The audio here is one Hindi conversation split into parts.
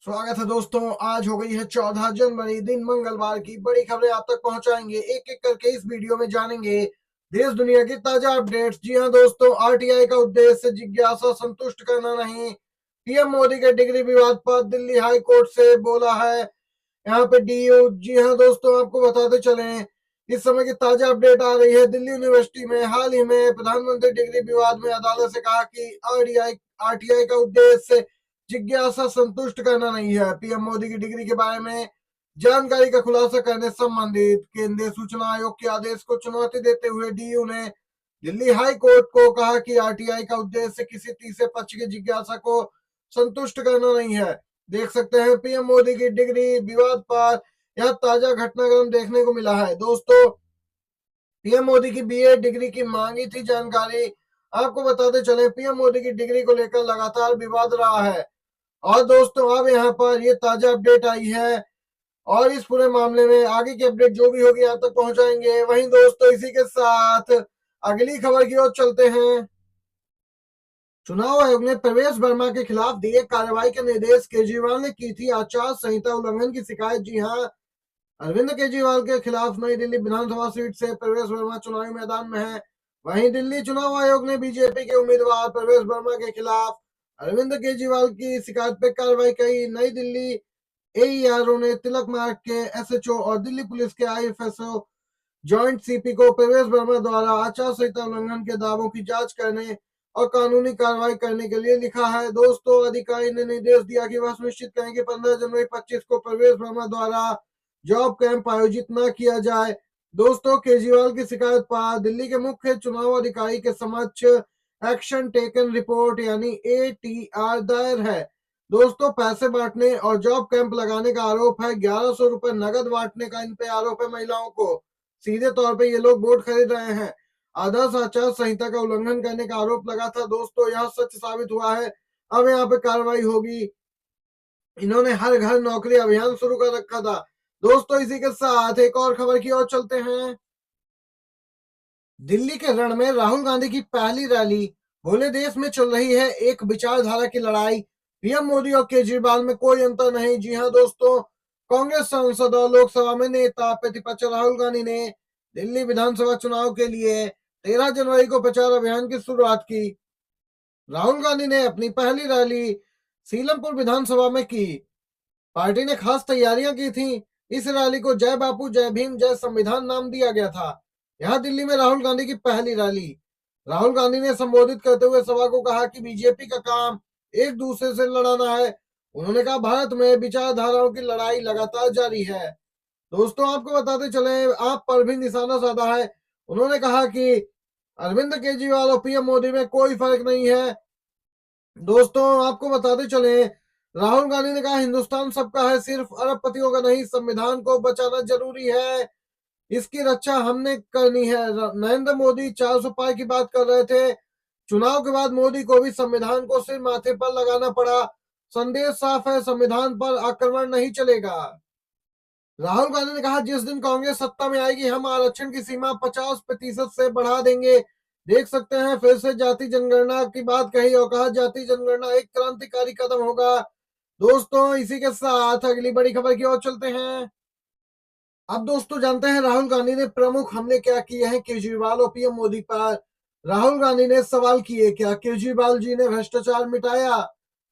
स्वागत है दोस्तों। आज हो गई है 14 जनवरी, दिन मंगलवार की बड़ी खबरें आप तक पहुंचाएंगे। एक एक करके इस वीडियो में जानेंगे देश दुनिया की ताजा अपडेट्स। जी हां दोस्तों, आरटीआई का उद्देश्य जिज्ञासा संतुष्ट करना नहीं। पीएम मोदी के डिग्री विवाद पर दिल्ली हाई कोर्ट से बोला है यहाँ पे डीयू। जी हाँ दोस्तों, आपको बताते चले इस समय की ताजा अपडेट आ रही है। दिल्ली यूनिवर्सिटी में हाल ही में प्रधानमंत्री डिग्री विवाद में अदालत से कहा कि आरटीआई का उद्देश्य जिज्ञासा संतुष्ट करना नहीं है। पीएम मोदी की डिग्री के बारे में जानकारी का खुलासा करने संबंधित केंद्रीय सूचना आयोग के आदेश को चुनौती देते हुए डीयू ने दिल्ली हाई कोर्ट को कहा कि आरटीआई का उद्देश्य किसी तीसरे पक्ष की जिज्ञासा को संतुष्ट करना नहीं है। देख सकते हैं पीएम मोदी की डिग्री विवाद पर यह ताजा घटनाक्रम देखने को मिला है। दोस्तों, पीएम मोदी की बीए डिग्री की मांगी थी जानकारी। आपको बताते चले पीएम मोदी की डिग्री को लेकर लगातार विवाद रहा है। और दोस्तों, अब यहाँ पर ये ताजा अपडेट आई है और इस पूरे मामले में आगे की अपडेट जो भी होगी आप तक पहुंचाएंगे। वहीं दोस्तों, इसी के साथ अगली खबर की ओर चलते हैं। चुनाव आयोग ने प्रवेश वर्मा के खिलाफ दिए कार्रवाई के निर्देश। केजरीवाल ने की थी आचार संहिता उल्लंघन की शिकायत। जी हाँ, अरविंद केजरीवाल के खिलाफ नई दिल्ली विधानसभा सीट से प्रवेश वर्मा चुनावी मैदान में है। वहीं दिल्ली चुनाव आयोग ने बीजेपी के उम्मीदवार प्रवेश वर्मा के खिलाफ अरविंद केजरीवाल की शिकायत पर कार्रवाई की। नई दिल्ली एईआरओ ने तिलक मार्ग के एसएचओ और दिल्ली पुलिस के आईएफएसओ जॉइंट सीपी को प्रवेश वर्मा द्वारा आचार संहिता उल्लंघन के दावों की जांच करने और कानूनी कार्रवाई करने के लिए लिखा है। दोस्तों, अधिकारी ने निर्देश दिया कि वह सुनिश्चित करें कि 15 जनवरी 25 को प्रवेश वर्मा द्वारा जॉब कैंप आयोजित न किया जाए। दोस्तों, केजरीवाल की शिकायत पर दिल्ली के मुख्य चुनाव अधिकारी के समक्ष एक्शन टेकन रिपोर्ट यानी एटीआर दायर है। दोस्तों, पैसे बांटने और जॉब कैंप लगाने का आरोप है। 1100 रुपए नगद बांटने का इन पे आरोप है। महिलाओं को सीधे तौर पे ये लोग वोट खरीद रहे हैं। आदर्श आचार संहिता का उल्लंघन करने का आरोप लगा था। दोस्तों, यह सच साबित हुआ है। अब यहाँ पे कार्रवाई होगी। इन्होंने हर घर नौकरी अभियान शुरू कर रखा था। दोस्तों, इसी के साथ एक और खबर की ओर चलते हैं। दिल्ली के रण में राहुल गांधी की पहली रैली। पूरे देश में चल रही है एक विचारधारा की लड़ाई। पीएम मोदी और केजरीवाल में कोई अंतर नहीं। जी हाँ दोस्तों, कांग्रेस सांसद और लोकसभा में नेता प्रतिपक्ष राहुल गांधी ने दिल्ली विधानसभा चुनाव के लिए 13 जनवरी को प्रचार अभियान की शुरुआत की। राहुल गांधी ने अपनी पहली रैली सीलमपुर विधानसभा में की। पार्टी ने खास तैयारियां की थी। इस रैली को जय बापू जय भीम जय संविधान नाम दिया गया था। यहाँ दिल्ली में राहुल गांधी की पहली रैली। राहुल गांधी ने संबोधित करते हुए सभा को कहा कि बीजेपी का काम एक दूसरे से लड़ाना है। उन्होंने कहा भारत में विचारधाराओं की लड़ाई लगातार जारी है। दोस्तों, आपको बताते चले आप पर भी निशाना साधा है। उन्होंने कहा कि अरविंद केजरीवाल और पीएम मोदी में कोई फर्क नहीं है। दोस्तों, आपको बताते चले राहुल गांधी ने कहा हिंदुस्तान सबका है, सिर्फ अरबपतियों का नहीं। संविधान को बचाना जरूरी है, इसकी रक्षा हमने करनी है। नरेंद्र मोदी 400 पार की बात कर रहे थे। चुनाव के बाद मोदी को भी संविधान को सिर माथे पर लगाना पड़ा। संदेश साफ है, संविधान पर आक्रमण नहीं चलेगा। राहुल गांधी ने कहा जिस दिन कांग्रेस सत्ता में आएगी हम आरक्षण की सीमा 50% से बढ़ा देंगे। देख सकते हैं फिर से जाति जनगणना की बात कही और कहा जाति जनगणना एक क्रांतिकारी कदम होगा। दोस्तों, इसी के साथ अगली बड़ी खबर की ओर चलते हैं। अब दोस्तों, जानते हैं राहुल गांधी ने प्रमुख हमले क्या किए हैं केजरीवाल और पीएम मोदी पर। राहुल गांधी ने सवाल किए, क्या केजरीवाल जी ने भ्रष्टाचार मिटाया?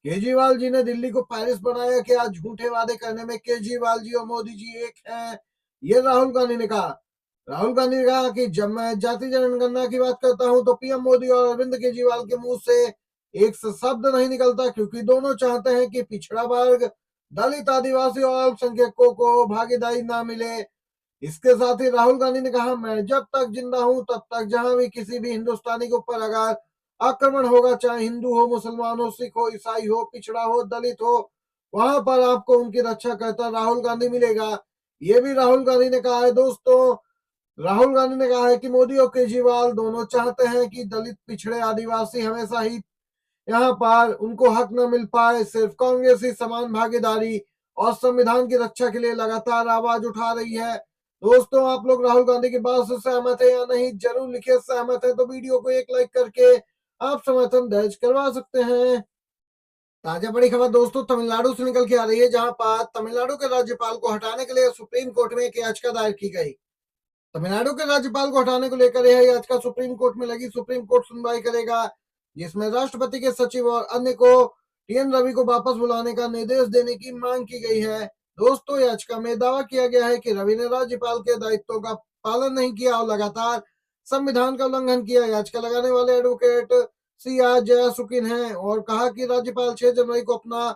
केजरीवाल जी ने दिल्ली को पेरिस बनाया? क्या झूठे वादे करने में केजरीवाल जी और मोदी जी एक हैं? ये राहुल गांधी ने कहा। राहुल गांधी ने कहा कि जब मैं जाति जनगणना की बात करता हूं तो पीएम मोदी और अरविंद केजरीवाल के मुंह से एक शब्द नहीं निकलता, क्योंकि दोनों चाहते हैं कि पिछड़ा वर्ग, दलित, आदिवासी और अल्पसंख्यकों को भागीदारी ना मिले। इसके साथ ही राहुल गांधी ने कहा मैं जब तक जिंदा हूं तब तक जहां भी किसी भी हिंदुस्तानी के ऊपर अगर आक्रमण होगा, चाहे हिंदू हो, मुसलमान हो, सिख हो, ईसाई हो, पिछड़ा हो, दलित हो, वहां पर आपको उनकी रक्षा करता राहुल गांधी मिलेगा। ये भी राहुल गांधी ने कहा है। दोस्तों, राहुल गांधी ने कहा है कि मोदी और केजरीवाल दोनों चाहते हैं कि दलित, पिछड़े, आदिवासी हमेशा ही यहाँ पर उनको हक न मिल पाए। सिर्फ कांग्रेस ही समान भागीदारी और संविधान की रक्षा के लिए लगातार आवाज उठा रही है। दोस्तों, आप लोग राहुल गांधी की बात से सहमत है या नहीं, जरूर लिखिए। सहमत है तो वीडियो को एक लाइक करके आप समर्थन दर्ज करवा सकते हैं। ताजा बड़ी खबर दोस्तों तमिलनाडु से निकल के आ रही है, जहां पर तमिलनाडु के राज्यपाल को हटाने के लिए सुप्रीम कोर्ट में एक याचिका दायर की गई। तमिलनाडु के राज्यपाल को हटाने को लेकर यह याचिका सुप्रीम कोर्ट में लगी। सुप्रीम कोर्ट सुनवाई करेगा, जिसमें राष्ट्रपति के सचिव और अन्य को टीएन रवि को वापस बुलाने का निर्देश देने की मांग की गई है। दोस्तों, याचिका में दावा किया गया है कि रवि ने राज्यपाल के दायित्वों का पालन नहीं किया और लगातार संविधान का उल्लंघन किया। याचिका लगाने वाले एडवोकेट सीआर जयासुकिन हैं और कहा कि राज्यपाल 6 जनवरी को अपना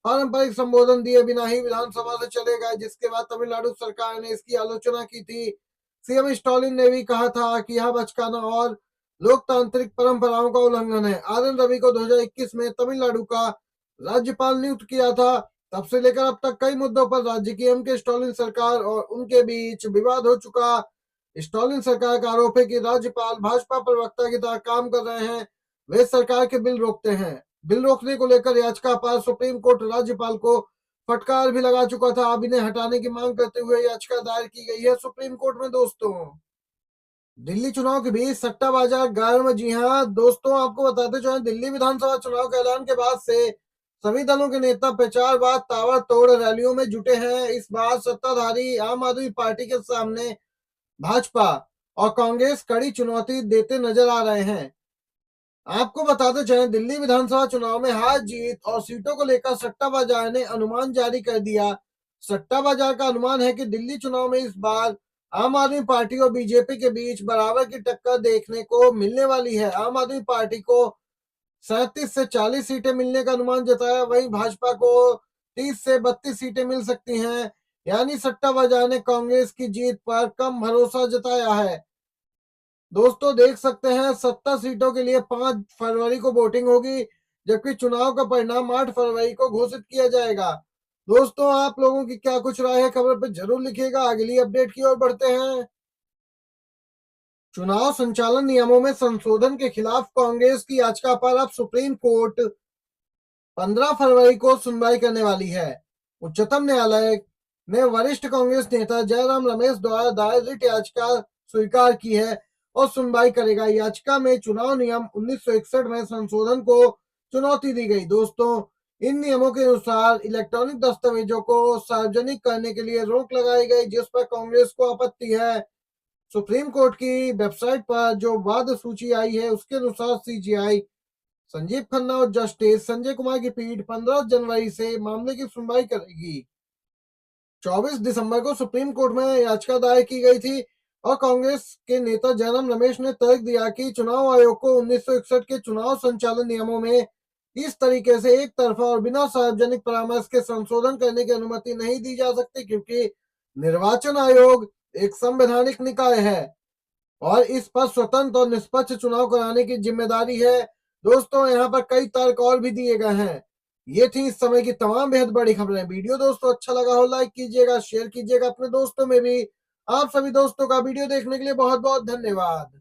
पारंपरिक संबोधन दिए बिना ही विधानसभा से चले गए, जिसके बाद तमिलनाडु सरकार ने इसकी आलोचना की थी। सीएम स्टालिन ने भी कहा था कि यह बचकाना और लोकतांत्रिक परंपराओं का उल्लंघन है। आर.एन. रवि को 2021 में तमिलनाडु का राज्यपाल नियुक्त किया था। तब से लेकर अब तक कई मुद्दों पर राज्य की एम.के. स्टालिन सरकार और उनके बीच विवाद हो चुका। स्टालिन सरकार का आरोप है कि राज्यपाल भाजपा प्रवक्ता की तरह काम कर रहे हैं, वे सरकार के बिल रोकते हैं। बिल रोकने को लेकर याचिका पर सुप्रीम कोर्ट राज्यपाल को फटकार भी लगा चुका था। अब इन्हें हटाने की मांग करते हुए याचिका दायर की गई है सुप्रीम कोर्ट में। दोस्तों, दिल्ली चुनाव के बीच सट्टा बाजार गर्म। जी हाँ दोस्तों, आपको बताते चले, दिल्ली विधानसभा चुनाव के ऐलान के बाद से सभी दलों के नेता प्रचार बाद ताबड़तोड़ रैलियों में जुटे हैं। इस बार सत्ताधारी आम आदमी पार्टी के सामने भाजपा और कांग्रेस कड़ी चुनौती देते नजर आ रहे हैं। आपको बताते चले, दिल्ली विधानसभा चुनाव में हार जीत और सीटों को लेकर सट्टा बाजार ने अनुमान जारी कर दिया। सट्टा बाजार का अनुमान है कि दिल्ली चुनाव में इस बार आम आदमी पार्टी और बीजेपी के बीच बराबर की टक्कर देखने को मिलने वाली है। आम आदमी पार्टी को 37 से 40 सीटें मिलने का अनुमान जताया, वहीं भाजपा को 30 से 32 सीटें मिल सकती हैं। यानी सट्टा बाजार ने कांग्रेस की जीत पर कम भरोसा जताया है। दोस्तों, देख सकते हैं 70 सीटों के लिए 5 फरवरी को वोटिंग होगी, जबकि चुनाव का परिणाम 8 फरवरी को घोषित किया जाएगा। दोस्तों, आप लोगों की क्या कुछ राय है, खबर पर जरूर लिखिएगा। अगली अपडेट की ओर बढ़ते हैं। चुनाव संचालन नियमों में संशोधन के खिलाफ कांग्रेस की याचिका पर अब सुप्रीम कोर्ट 15 फरवरी को सुनवाई करने वाली है। उच्चतम न्यायालय ने वरिष्ठ कांग्रेस नेता जयराम रमेश द्वारा दायर रिट याचिका स्वीकार की है और सुनवाई करेगा। याचिका में चुनाव नियम 1961 में संशोधन को चुनौती दी गई। दोस्तों, इन नियमों के अनुसार इलेक्ट्रॉनिक दस्तावेजों को सार्वजनिक करने के लिए रोक लगाई गई, जिस पर कांग्रेस को आपत्ति है। सुप्रीम कोर्ट की वेबसाइट पर जो वाद सूची आई है, उसके अनुसार सीजीआई संजीव खन्ना और जस्टिस संजय कुमार की पीठ 15 जनवरी से मामले की सुनवाई करेगी। 24 दिसंबर को सुप्रीम कोर्ट में याचिका दायर की गई थी और कांग्रेस के नेता जयराम रमेश ने तर्क दिया कि चुनाव आयोग को 1961 के चुनाव संचालन नियमों में इस तरीके से एक तरफा और बिना सार्वजनिक परामर्श के संशोधन करने की अनुमति नहीं दी जा सकती, क्योंकि निर्वाचन आयोग एक संवैधानिक निकाय है और इस पर स्वतंत्र और निष्पक्ष चुनाव कराने की जिम्मेदारी है। दोस्तों, यहाँ पर कई तर्क और भी दिए गए हैं। ये थी इस समय की तमाम बेहद बड़ी खबरें। वीडियो दोस्तों अच्छा लगा हो लाइक कीजिएगा, शेयर कीजिएगा अपने दोस्तों में भी। आप सभी दोस्तों का वीडियो देखने के लिए बहुत बहुत धन्यवाद।